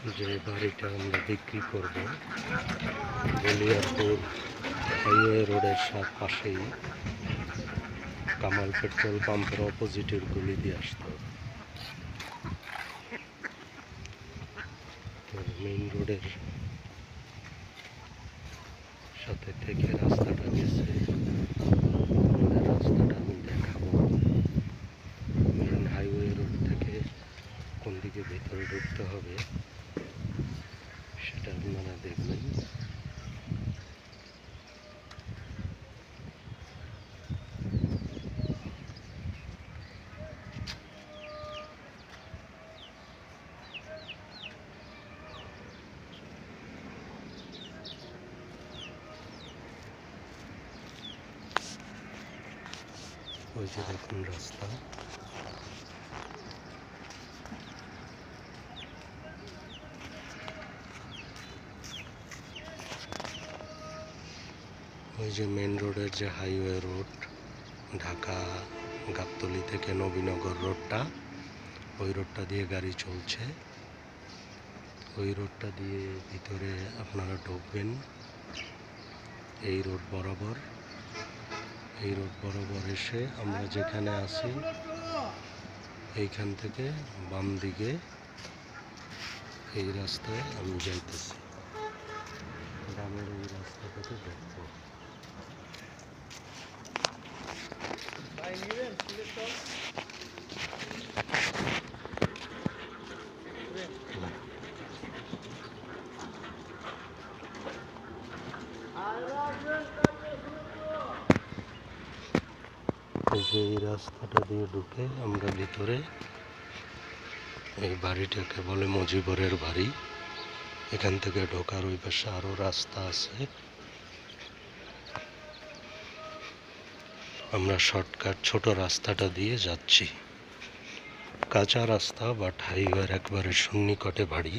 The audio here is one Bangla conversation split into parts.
যে বাড়িটা আমরা বিক্রি করব বলিয়ারপুর হাইওয়ে রোডের পাশেই কামাল পেট্রোল পাম্পের অপোজিটের গলি দিয়ে আসতে হবে। মেইন রোডের সাথে থেকে রাস্তাটা গেছে, রাস্তাটা আমি দেখাবো। মেইন হাইওয়ে রোড থেকে কোন দিকে ভেতরে ঢুকতে হবে সেটা আপনারা দেখবেন। ওই যে দেখুন রাস্তা, ওই যে মেন রোডের যে হাইওয়ে রোড ঢাকা গাবতলী থেকে নবীনগর রোডটা, ওই রোডটা দিয়ে গাড়ি চলছে। ওই রোডটা দিয়ে ভিতরে আপনারা ঢুকবেন এই রোড বরাবর। এই রোড বরাবর এসে আমরা যেখানে আছি এইখান থেকে বাম দিকে এই রাস্তায় আমি যাইতেছি, গ্রামের এই রাস্তাটাতে ঢুকবো। এই রাস্তাটা দিয়ে ঢুকে আমরা ভিতরে, এই বাড়িটাকে বলে মজিবরের বাড়ি। এখান থেকে ঢোকার ওই পাশে আরো রাস্তা আছে। আমরা শর্টকাট ছোট রাস্তাটা দিয়ে যাচ্ছি, কাঁচা রাস্তা বাট হাইওয়ের একবারে সন্নিকটে বাড়ি।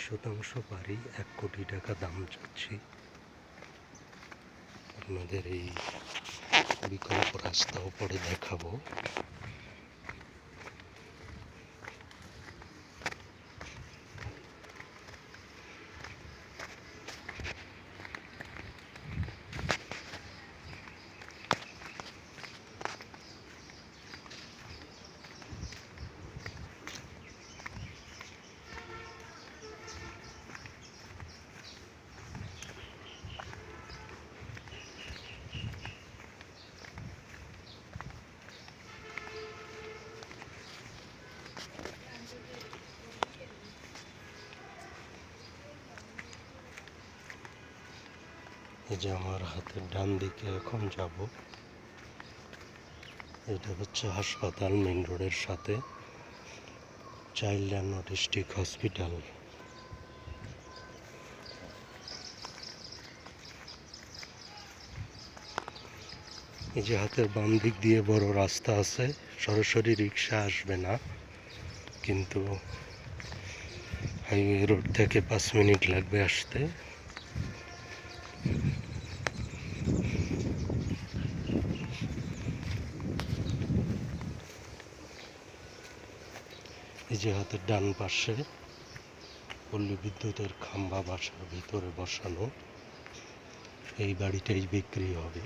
শতাংশ বাড়ি, 1 কোটি টাকা দাম চাচ্ছি। আপনাদের এই বিকল্প রাস্তাও পরে দেখাবো। এই যে আমার হাতের ডান দিকে এখন যাব, এটা হচ্ছে হাসপাতাল মেইন রোডের সাথে, চাইল্ড অ্যান্ড অটিস্টিক হসপিটাল। এই যে হাতের বাম দিক দিয়ে বড় রাস্তা আছে, সরাসরি রিক্সা আসবে না, কিন্তু হাইওয়ে রোড থেকে 5 মিনিট লাগবে আসতে। এই যে হাতের ডান পাশে পল্লী বিদ্যুতের খাম্বা বাসার ভিতরে বসানো, এই বাড়িটাই বিক্রি হবে।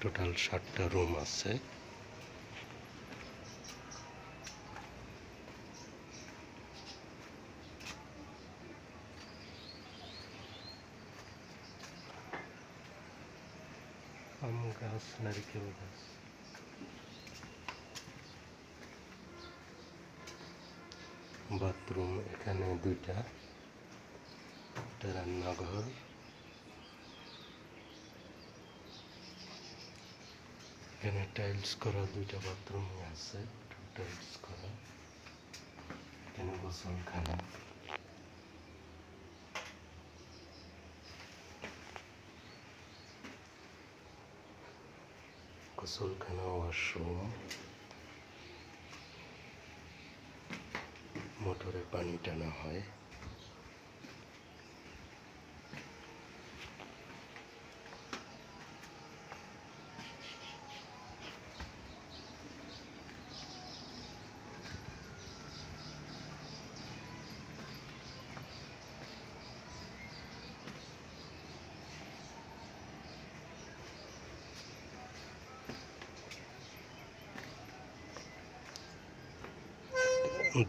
টোটাল 7টা রুম আছে। আম গাছ, নারকেল গাছ। বাথরুম এখানে 2টা, একটা রান্নাঘর, এখানে টাইলস করা দুইটা বাথরুম আছে, টাইলস করা। এখানে গোসলখানা, ওয়াশরুম, মোটরে পানি টানা হয়।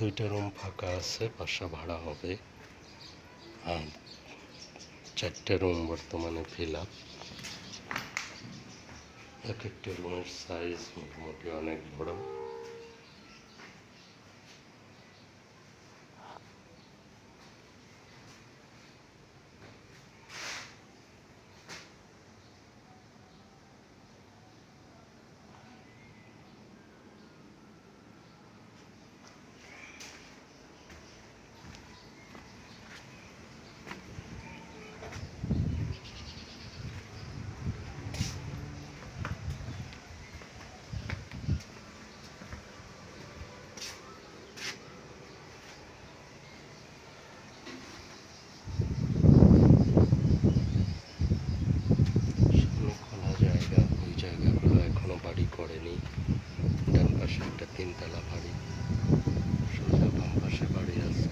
দুইটা রুম ফাঁকা আছে, বাসা ভাড়া হবে। আর 4টে রুম বর্তমানে ফিল আপ। এক একটা রুমের সাইজ মোটামুটি অনেক বড়। বাড়ি করেনি। ডান পাশে একটা 3তলা বাড়ি, সোজা বাম পাশে বাড়ি আছে।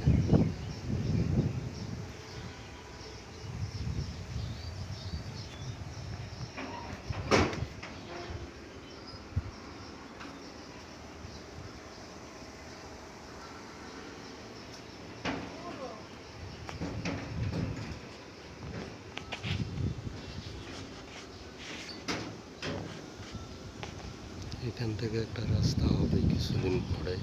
এখান থেকে একটা রাস্তা হবে কিছুদিন পরে।